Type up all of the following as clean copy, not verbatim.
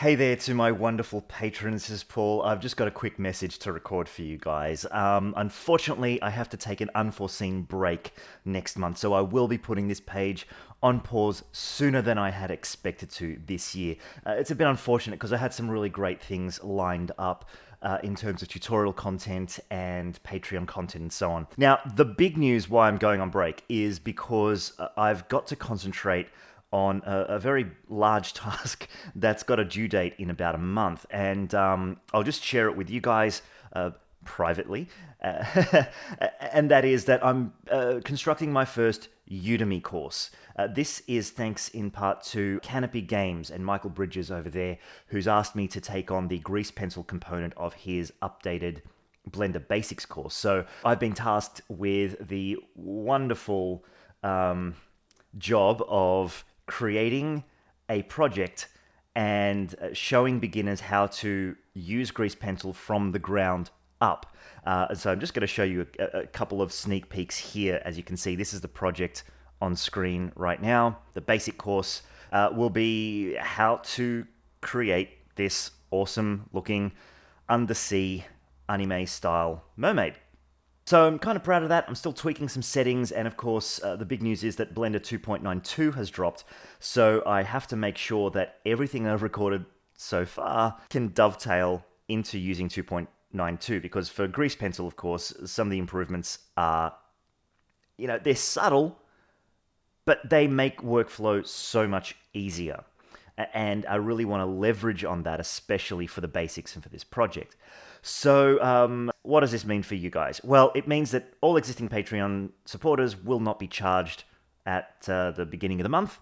Hey there to my wonderful patrons, this is Paul. I've just got a quick message to record for you guys. Unfortunately, I have to take an unforeseen break next month, so I will be putting this page on pause sooner than I had expected to this year. It's a bit unfortunate because I had some really great things lined up in terms of tutorial content and Patreon content and so on. Now, the big news why I'm going on break is because I've got to concentrate on a very large task that's got a due date in about a month. And I'll just share it with you guys privately. And that is that I'm constructing my first Udemy course. This is thanks in part to Canopy Games and Michael Bridges over there, who's asked me to take on the grease pencil component of his updated Blender Basics course. So I've been tasked with the wonderful job of creating a project and showing beginners how to use grease pencil from the ground up. So I'm just going to show you a couple of sneak peeks here. As you can see, this is the project on screen right now. The basic course will be how to create this awesome looking undersea anime style mermaid. So I'm kind of proud of that. I'm still tweaking some settings, and of course, the big news is that Blender 2.92 has dropped, so I have to make sure that everything I've recorded so far can dovetail into using 2.92, because for Grease Pencil, of course, some of the improvements are, they're subtle, but they make workflow so much easier. And I really want to leverage on that, especially for the basics and for this project. So what does this mean for you guys? Well, it means that all existing Patreon supporters will not be charged at the beginning of the month.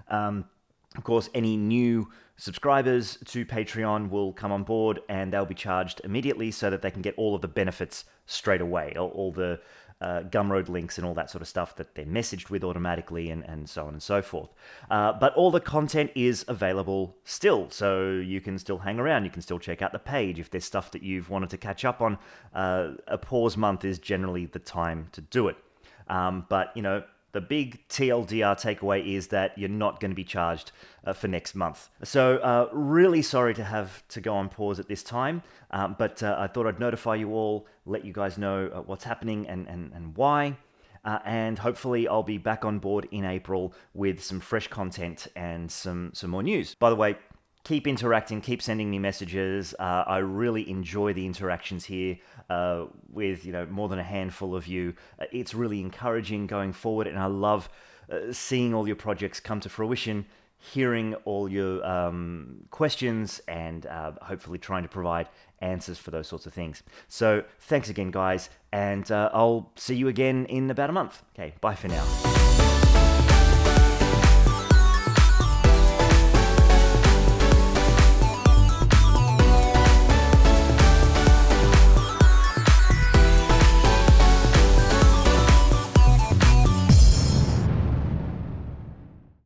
Of course, any new subscribers to Patreon will come on board and they'll be charged immediately so that they can get all of the benefits straight away, all the Gumroad links and all that sort of stuff that they're messaged with automatically and so on and so forth. But all the content is available still, so you can still hang around, you can still check out the page. If there's stuff that you've wanted to catch up on, a pause month is generally the time to do it. But, the big TLDR takeaway is that you're not going to be charged for next month. So really sorry to have to go on pause at this time, but I thought I'd notify you all, let you guys know what's happening and why. And hopefully I'll be back on board in April with some fresh content and some more news. By the way, keep interacting, keep sending me messages. I really enjoy the interactions here with more than a handful of you. It's really encouraging going forward, and I love seeing all your projects come to fruition, hearing all your questions, and hopefully trying to provide answers for those sorts of things. So thanks again, guys, and I'll see you again in about a month. Okay, bye for now.